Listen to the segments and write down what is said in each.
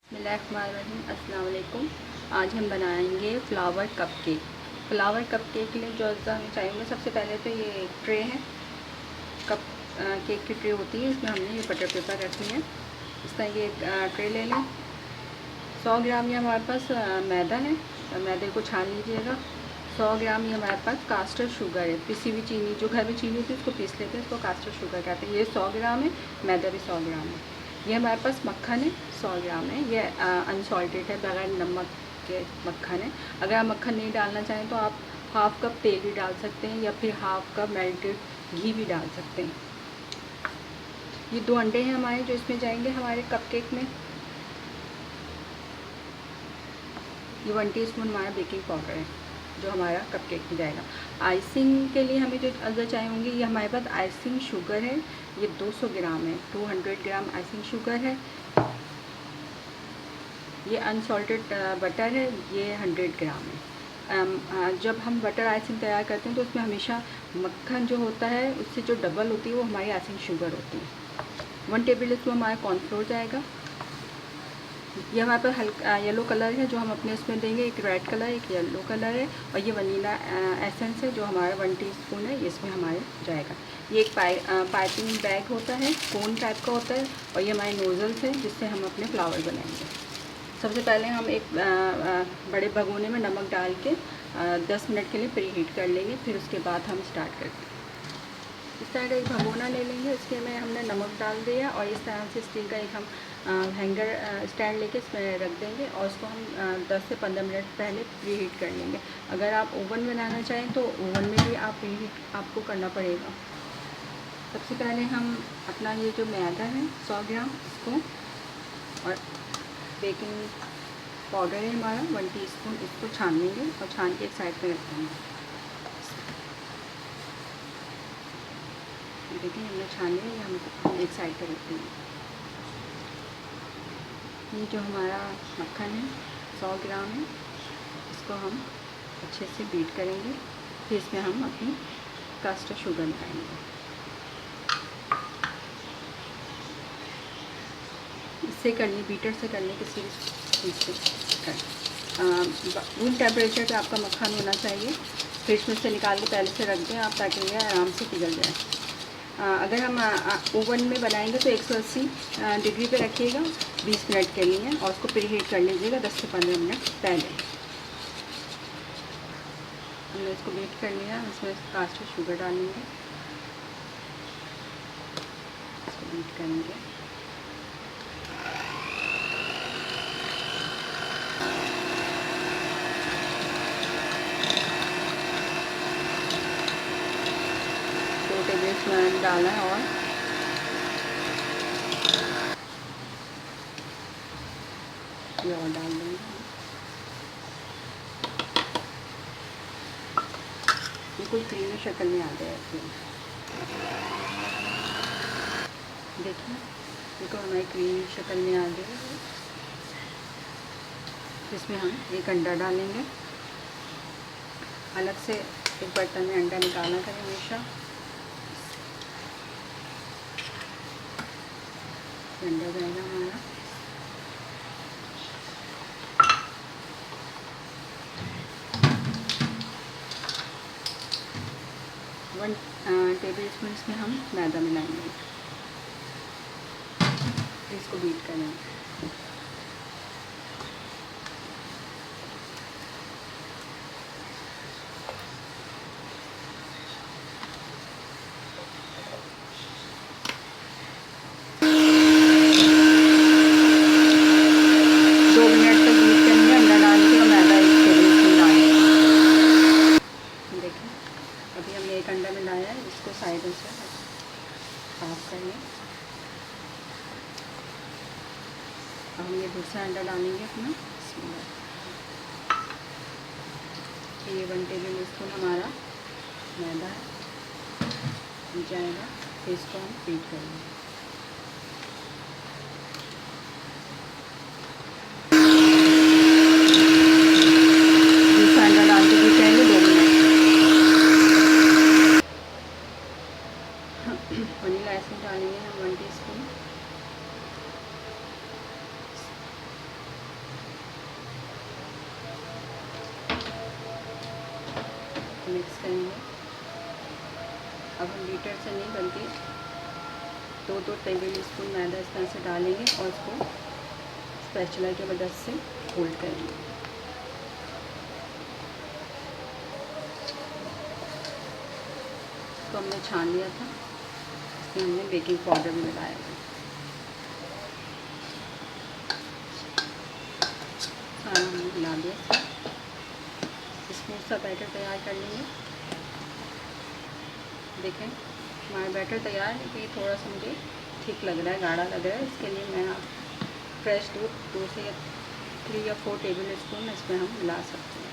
बिस्मिल्लाहिर्रहमानिर्रहीम। अस्सलाम वालेकुम। आज हम बनाएंगे flower cup cake. Flower cup cake के लिए जो अज्जा हमें चाहिए, सबसे पहले तो ये एक ट्रे है, कप केक की ट्रे होती है, इसमें हमने ये बटर पेपर रखी है। इसका ये ट्रे ले लें। 100 ग्राम ये हमारे पास मैदा है, मैदे को छान लीजिएगा। 100 ग्राम ये हमारे पास कास्टर शुगर है, पिसी हुई चीनी, जो घर में चीनी होती है उसको पीस लेते हैं, इसको कास्टर शुगर कहते हैं। ये 100 ग्राम है, मैदा भी 100 ग्राम है। ये हमारे पास मक्खन है, 100 ग्राम है। ये अनसॉल्टेड है, बगैर नमक के मक्खन है। अगर आप मक्खन नहीं डालना चाहें तो आप हाफ़ कप तेल भी डाल सकते हैं, या फिर हाफ़ कप मेल्टेड घी भी डाल सकते हैं। ये 2 अंडे हैं हमारे, जो इसमें जाएंगे हमारे कपकेक में। ये 1 टीस्पून हमारा बेकिंग पाउडर है, जो हमारा कपकेक में जाएगा। आइसिंग के लिए हमें जो अज़र चाहिए होंगी, ये हमारे पास आइसिंग शुगर है, ये 200 ग्राम है, 200 ग्राम आइसिंग शुगर है। ये अनसॉल्टेड बटर है, ये 100 ग्राम है। जब हम बटर आइसिंग तैयार करते हैं तो उसमें हमेशा मक्खन जो होता है उससे जो डबल होती है वो हमारी आइसिंग शुगर होती है। 1 टेबल स्पून हमारा कॉर्नफ्लोर जाएगा। ये हमारे पास हल्का येलो कलर है, जो हम अपने उसमें देंगे, एक रेड कलर, एक येलो कलर है। और ये वनीला एसेंस है, जो हमारा 1 टीस्पून है, इसमें हमारे जाएगा। ये एक पाइपिंग बैग होता है, कोन टाइप का होता है, और ये हमारे नोज़ल्स हैं, जिससे हम अपने फ्लावर बनाएंगे। सबसे पहले हम एक बड़े भगोने में नमक डाल के 10 मिनट के लिए प्री हीट कर लेंगे, फिर उसके बाद हम स्टार्ट करते हैं। इस तरह का एक भगोना ले लेंगे, उसके में हमने नमक डाल दिया, और इस तरह से स्टील का एक हम हैंगर स्टैंड लेके इसमें रख देंगे, और उसको हम 10 से 15 मिनट पहले प्री हीट कर लेंगे। अगर आप ओवन बनाना चाहें तो ओवन में भी आप प्री हीट आपको करना पड़ेगा। सबसे पहले हम अपना ये जो मैदा है 100 ग्राम, इसको, और बेकिंग पाउडर है हमारा 1 टीस्पून, इसको छान लेंगे और छान के एक साइड पे रख देंगे। देखिए हमने छान लिया, ये हम एक साइड पे रख देंगे। ये जो हमारा मक्खन है 100 ग्राम है, इसको हम अच्छे से बीट करेंगे, फिर इसमें हम अपनी कास्टर शुगर लगाएंगे। इससे करनी, बीटर से करने, किसी चीज़ से कर। रूम टेम्परेचर पे आपका मक्खन होना चाहिए। फ्रिज में से निकाल के पहले से रख दें आप, ताकि ये आराम से पिघल जाए। अगर हम ओवन में बनाएंगे तो 180 डिग्री पे रखिएगा 20 मिनट के लिए, और उसको प्री हीट कर लीजिएगा 10 से 15 मिनट पहले। हमने इसको बीट कर लिया, इसमें कास्टर शुगर डालेंगे, इसको बीट करेंगे। टेबल डालना है, और ये और डाल देंगे। ये कोई क्रीमी शक्ल में आ गया है, देखिए देखो हमारी क्रीमी शक्ल में आ गई है। इसमें हम एक अंडा डालेंगे। अलग से एक बर्तन में अंडा निकालना करें हमेशा। अंडा जाएगा हमारा, वन टेबल स्पून इसमें हम मैदा मिलाएंगे, इसको बीट करेंगे। अभी हमने एक अंडा मिलाया है, इसको साइडों से साफ कर लें। अब हम ये दूसरा अंडा डालेंगे अपना, ये 1 टेबल स्पून हमारा मैदा जाएगा, फिर इसको हम बीट करेंगे। दूसरा अंडा डाल के बीट करेंगे 2 मिनट। वनीला एसेंस डालेंगे हम 1 टीस्पून। मिक्स करेंगे। अब हम बीटर से नहीं बल्कि 2-2 टेबल स्पून मैदा इस तरह से डालेंगे और इसको स्पैचुला की मदद से फोल्ड करेंगे। इसको हमने छान लिया था, इसमें हमने बेकिंग पाउडर भी मिलाया है। सारा हमने मिला दिया। स्मूथ सा बैटर तैयार कर लेंगे। देखें हमारा बैटर तैयार है, लेकिन थोड़ा सा मुझे ठीक लग रहा है, गाढ़ा लग रहा है। इसके लिए मैं फ्रेश दूध 2 से 3 या 4 टेबल स्पून इसमें हम मिला सकते हैं।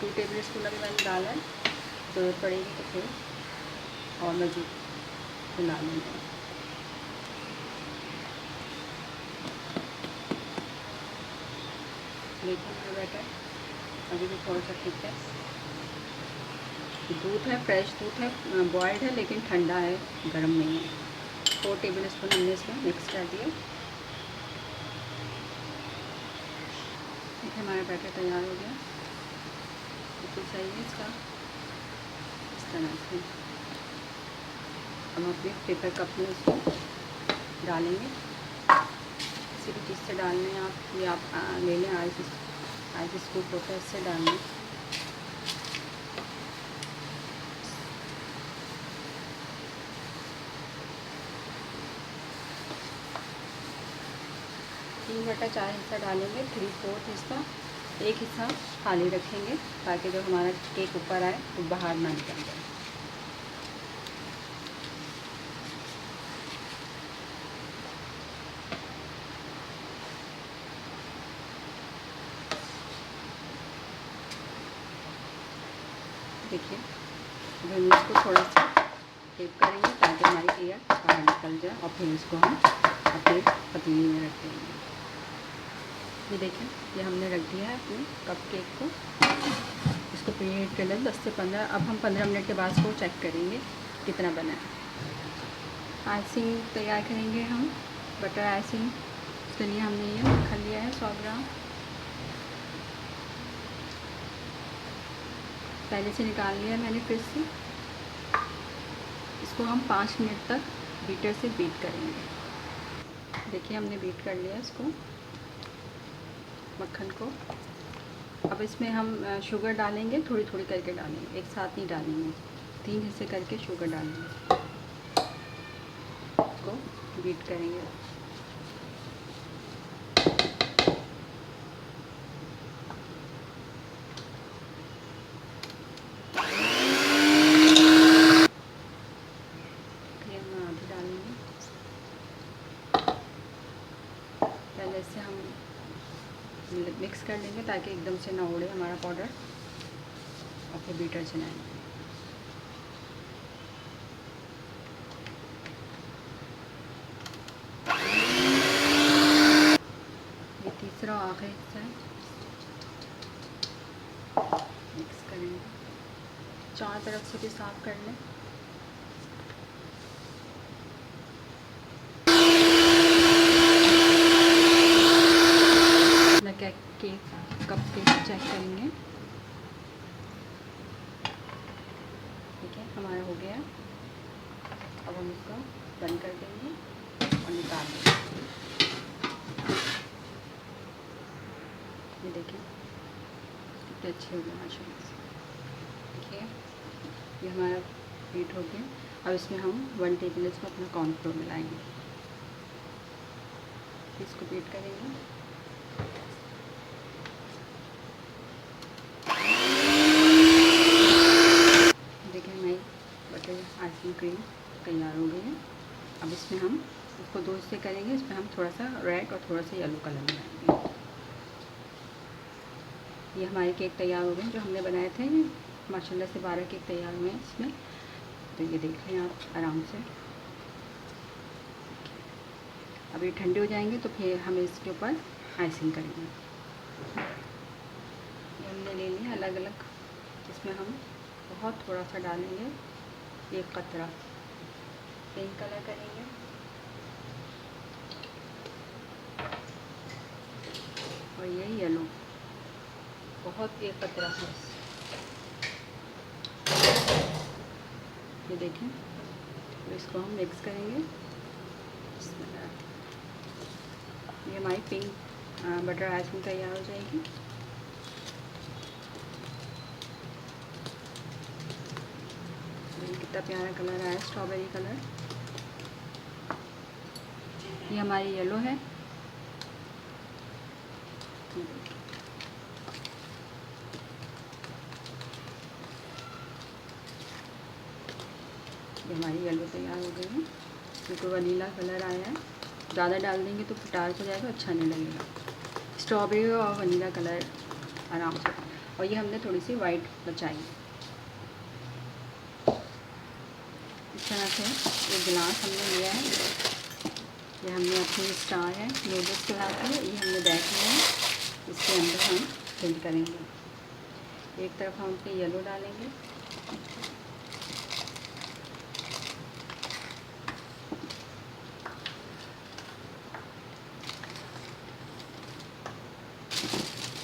2 टेबल स्पून अभी मैंने डाला है, ज़रूरत पड़ेगी तो फिर और मज़ीद मिला लेंगे। देखिए मेरा बैटर अभी भी थोड़ा सा ठीक है। दूध है, फ्रेश दूध है, बॉयल्ड है, लेकिन ठंडा है, गर्म नहीं है। 4 टेबल स्पून हमने इसमें मिक्स कर दिया। देखिए हमारा बैटर तैयार हो गया, बिल्कुल सही है इसका। इस तरह से हम अपने पेपर कप में इसको डालेंगे। किसी भी चीज़ से डालने आप ये आप ले लें, आइस स्कूप होता है, इससे डालने। तीन बटा 4 हिस्सा डालेंगे, 3/4 हिस्सा, एक हिस्सा खाली रखेंगे ताकि जब हमारा केक ऊपर आए तो बाहर ना निकल जाए। देखिए अब हम इसको थोड़ा सा टेप करेंगे ताकि हमारी लेयर बाहर निकल जाए और फिर इसको हम अपने पतीली में रख देंगे। ये देखिए ये हमने रख दिया है अपने कप केक को। इसको प्रीहीट कर लें 10 से 15। अब हम 15 मिनट के बाद इसको चेक करेंगे कितना बना है। आइसिंग तैयार करेंगे हम, बटर आइसिंग। इसके लिए हमने ये मक्खन लिया है 100 ग्राम, पहले से निकाल लिया है मैंने फ्रिज से। इसको हम 5 मिनट तक बीटर से बीट करेंगे। देखिए हमने बीट कर लिया इसको, मक्खन को। अब इसमें हम शुगर डालेंगे, थोड़ी थोड़ी करके डालेंगे, एक साथ नहीं डालेंगे, 3 हिस्से करके शुगर डालेंगे। इसको बीट करेंगे। पहले इससे हम मिक्स कर लेंगे ताकि एकदम से ना उड़े हमारा पाउडर, और फिर बीटर चलाएंगे। ये तीसरा आखिरी हिस्सा है, मिक्स करेंगे। चारों तरफ से भी साफ कर लें। केक कप केक चेक करेंगे। ठीक है हमारा हो गया। अब हम इसको बंद कर देंगे और निकाल देंगे। ये देखिए कितने अच्छे हो गए माशाल्लाह से। देखिए ये हमारा बीट हो गया। अब इसमें हम 1 टेबल स्पून अपना कॉर्नफ्लोर मिलाएंगे, इसको बीट करेंगे। आइसक्रीम क्रीम तैयार हो गई है। अब इसमें हम इसको 2 हिस्से करेंगे। इसमें हम थोड़ा सा रेड और थोड़ा सा येलो कलर मिलाएंगे। ये हमारे केक तैयार हो गए जो हमने बनाए थे। माशाल्लाह से 12 केक तैयार हुए हैं इसमें। तो ये देख लें आप आराम से। अब ये ठंडे हो जाएंगे तो फिर हम इसके ऊपर आइसिंग करेंगे। ये हमने ले लिया अलग अलग। इसमें हम बहुत थोड़ा सा डालेंगे, 1 कतरा पिंक कलर करेंगे, और ये येलो बहुत 1 कतरा बस। देखें, तो इसको हम मिक्स करेंगे। ये हमारी पिंक बटर आइसक्रीम तैयार हो जाएगी। कितना प्यारा कलर आया, स्ट्रॉबेरी कलर। ये हमारी येलो है। ये हमारी येलो तैयार हो गई है। बिल्कुल वनीला कलर आया है। ज़्यादा डाल देंगे तो खटास हो जाएगा, अच्छा नहीं लगेगा। स्ट्रॉबेरी और वनीला कलर आराम से। और ये हमने थोड़ी सी वाइट बचाई। इस तरह से एक गिलास हमने लिया है। ये हमने अपनी स्टार है नूडल्स खिलाते हैं, ये हमने बैग लिया है। इसके अंदर हम फिल करेंगे। एक तरफ हम अपनी येलो डालेंगे,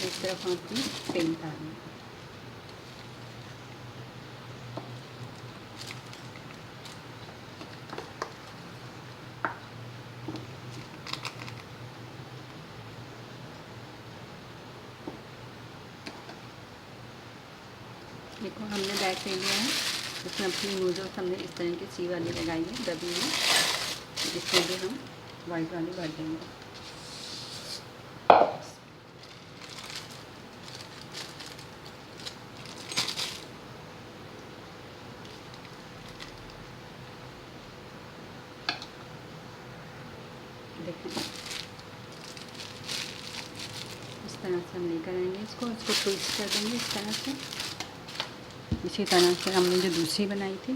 एक तरफ हम अपनी पिंक डालेंगे। देखो हमने बैग ले लिया है। इसमें अपनी नूडल्स हमने इस तरह की सी वाली लगाई है डब्बी में। इसमें भी हम वाइट वाली भर देंगे। देखें इस तरह से हम लेकर आएंगे इसको ट्विस्ट कर देंगे इस तरह से। इसी तरह से हमने जो दूसरी बनाई थी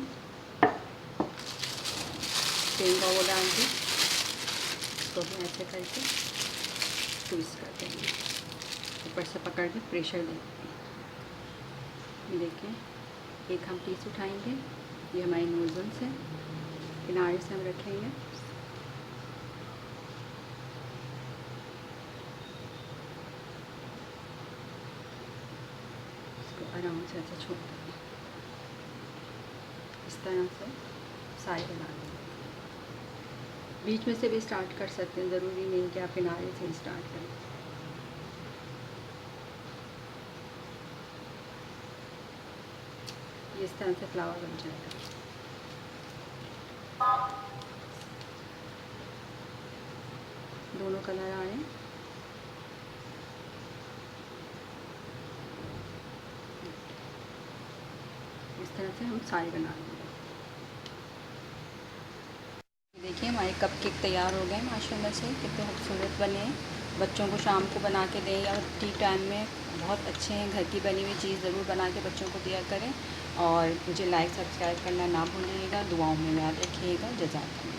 तेल का वो डाल दी, इसको भी ऐसे करके ट्विस्ट कर देंगे। ऊपर से पकड़ के प्रेशर देंगे। देखिए एक हम पीस उठाएंगे। ये हमारी नूडल्स है, किनारे से हम रखेंगे। इसको आराम से ऐसे छोड़ देंगे। इस तरह से सारे बना लेंगे। बीच में से भी स्टार्ट कर सकते हैं, ज़रूरी नहीं कि आप किनारे से ही स्टार्ट करें। ये इस तरह से फ्लावर बन जाएगा। दोनों कलर आ रहे हैं। इस तरह से हम सारे बना लेंगे। देखिए हमारे कपकेक तैयार हो गए माशाल्लाह से, कितने खूबसूरत बने हैं। बच्चों को शाम को बना के दें या टी टाइम में बहुत अच्छे हैं। घर की बनी हुई चीज़ ज़रूर बना के बच्चों को दिया करें। और मुझे लाइक सब्सक्राइब करना ना भूलिएगा। दुआओं में याद रखिएगा। जज़ाकल्लाह।